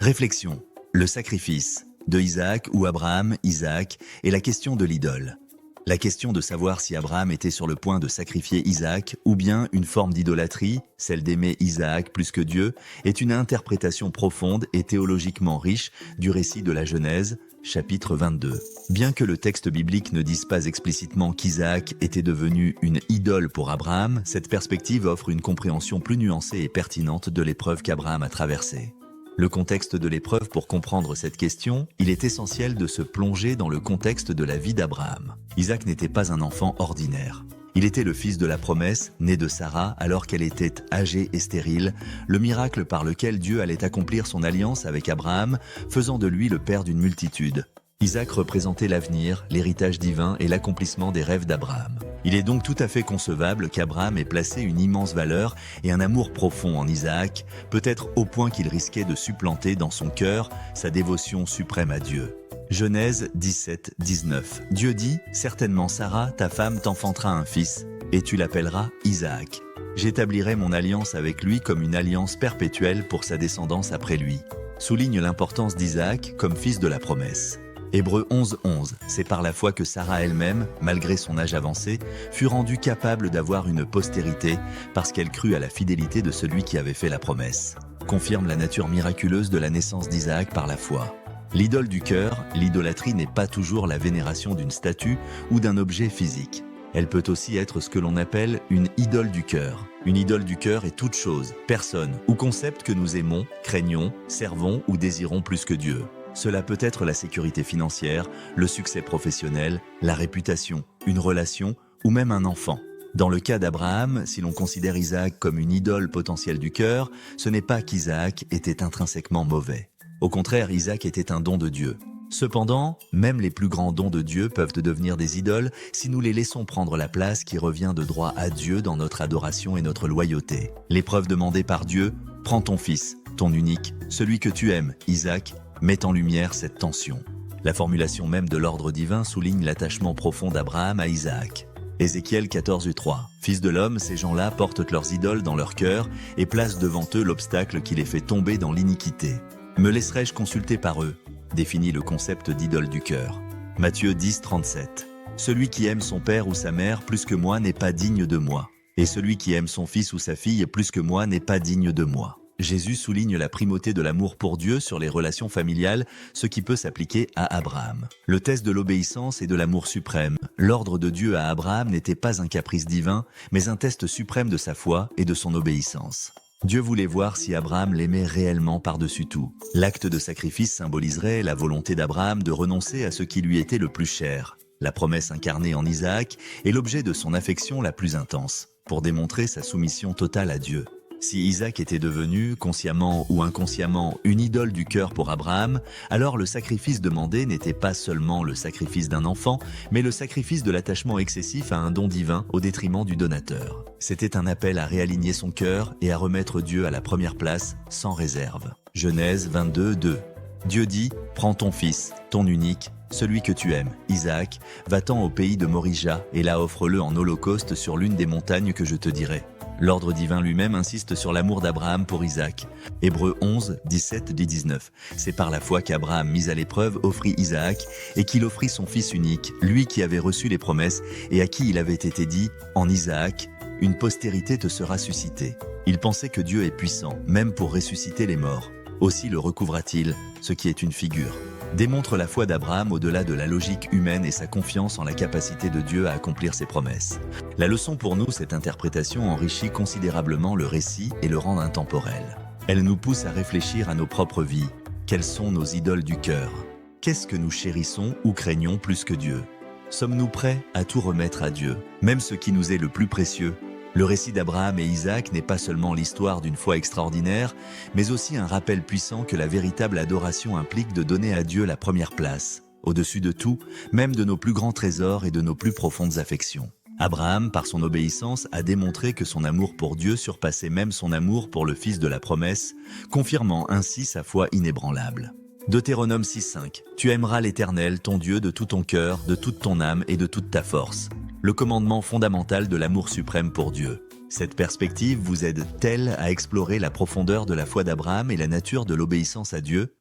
Réflexion. Le sacrifice de Isaac ou Abraham, Isaac, et la question de l'idole. La question de savoir si Abraham était sur le point de sacrifier Isaac ou bien une forme d'idolâtrie, celle d'aimer Isaac plus que Dieu, est une interprétation profonde et théologiquement riche du récit de la Genèse, chapitre 22. Bien que le texte biblique ne dise pas explicitement qu'Isaac était devenu une idole pour Abraham, cette perspective offre une compréhension plus nuancée et pertinente de l'épreuve qu'Abraham a traversée. Le contexte de l'épreuve pour comprendre cette question, il est essentiel de se plonger dans le contexte de la vie d'Abraham. Isaac n'était pas un enfant ordinaire. Il était le fils de la promesse, né de Sarah alors qu'elle était âgée et stérile, le miracle par lequel Dieu allait accomplir son alliance avec Abraham, faisant de lui le père d'une multitude. Isaac représentait l'avenir, l'héritage divin et l'accomplissement des rêves d'Abraham. Il est donc tout à fait concevable qu'Abraham ait placé une immense valeur et un amour profond en Isaac, peut-être au point qu'il risquait de supplanter dans son cœur sa dévotion suprême à Dieu. Genèse 17, 19. Dieu dit « Certainement Sarah, ta femme, t'enfantera un fils, et tu l'appelleras Isaac. J'établirai mon alliance avec lui comme une alliance perpétuelle pour sa descendance après lui. » Souligne l'importance d'Isaac comme fils de la promesse. Hébreux 11, 11. C'est par la foi que Sarah elle-même, malgré son âge avancé, fut rendue capable d'avoir une postérité parce qu'elle crut à la fidélité de celui qui avait fait la promesse. Confirme la nature miraculeuse de la naissance d'Isaac par la foi. L'idole du cœur, l'idolâtrie n'est pas toujours la vénération d'une statue ou d'un objet physique. Elle peut aussi être ce que l'on appelle une idole du cœur. Une idole du cœur est toute chose, personne ou concept que nous aimons, craignons, servons ou désirons plus que Dieu. Cela peut être la sécurité financière, le succès professionnel, la réputation, une relation ou même un enfant. Dans le cas d'Abraham, si l'on considère Isaac comme une idole potentielle du cœur, ce n'est pas qu'Isaac était intrinsèquement mauvais. Au contraire, Isaac était un don de Dieu. Cependant, même les plus grands dons de Dieu peuvent devenir des idoles si nous les laissons prendre la place qui revient de droit à Dieu dans notre adoration et notre loyauté. L'épreuve demandée par Dieu, « Prends ton fils, ton unique, celui que tu aimes, Isaac », met en lumière cette tension. La formulation même de l'ordre divin souligne l'attachement profond d'Abraham à Isaac. Ézéchiel 14:3. Fils de l'homme, ces gens-là portent leurs idoles dans leur cœur et placent devant eux l'obstacle qui les fait tomber dans l'iniquité. Me laisserai-je consulter par eux ? Définit le concept d'idole du cœur. Matthieu 10:37. Celui qui aime son père ou sa mère plus que moi n'est pas digne de moi. Et celui qui aime son fils ou sa fille plus que moi n'est pas digne de moi. Jésus souligne la primauté de l'amour pour Dieu sur les relations familiales, ce qui peut s'appliquer à Abraham. Le test de l'obéissance et de l'amour suprême. L'ordre de Dieu à Abraham n'était pas un caprice divin, mais un test suprême de sa foi et de son obéissance. Dieu voulait voir si Abraham l'aimait réellement par-dessus tout. L'acte de sacrifice symboliserait la volonté d'Abraham de renoncer à ce qui lui était le plus cher. La promesse incarnée en Isaac est l'objet de son affection la plus intense, pour démontrer sa soumission totale à Dieu. Si Isaac était devenu, consciemment ou inconsciemment, une idole du cœur pour Abraham, alors le sacrifice demandé n'était pas seulement le sacrifice d'un enfant, mais le sacrifice de l'attachement excessif à un don divin au détriment du donateur. C'était un appel à réaligner son cœur et à remettre Dieu à la première place, sans réserve. Genèse 22, 2. Dieu dit « Prends ton fils, ton unique, celui que tu aimes, Isaac, va-t'en au pays de Morija et là offre-le en holocauste sur l'une des montagnes que je te dirai. » L'ordre divin lui-même insiste sur l'amour d'Abraham pour Isaac. Hébreux 11, 17-19. C'est par la foi qu'Abraham, mis à l'épreuve, offrit Isaac et qu'il offrit son fils unique, lui qui avait reçu les promesses et à qui il avait été dit « En Isaac, une postérité te sera suscitée. » Il pensait que Dieu est puissant, même pour ressusciter les morts. Aussi le recouvra-t-il, ce qui est une figure. Démontre la foi d'Abraham au-delà de la logique humaine et sa confiance en la capacité de Dieu à accomplir ses promesses. La leçon pour nous, cette interprétation enrichit considérablement le récit et le rend intemporel. Elle nous pousse à réfléchir à nos propres vies. Quelles sont nos idoles du cœur ? Qu'est-ce que nous chérissons ou craignons plus que Dieu ? Sommes-nous prêts à tout remettre à Dieu, même ce qui nous est le plus précieux ? Le récit d'Abraham et Isaac n'est pas seulement l'histoire d'une foi extraordinaire, mais aussi un rappel puissant que la véritable adoration implique de donner à Dieu la première place, au-dessus de tout, même de nos plus grands trésors et de nos plus profondes affections. Abraham, par son obéissance, a démontré que son amour pour Dieu surpassait même son amour pour le fils de la promesse, confirmant ainsi sa foi inébranlable. Deutéronome 6.5. Tu aimeras l'Éternel, ton Dieu, de tout ton cœur, de toute ton âme et de toute ta force. Le commandement fondamental de l'amour suprême pour Dieu. Cette perspective vous aide-t-elle à explorer la profondeur de la foi d'Abraham et la nature de l'obéissance à Dieu?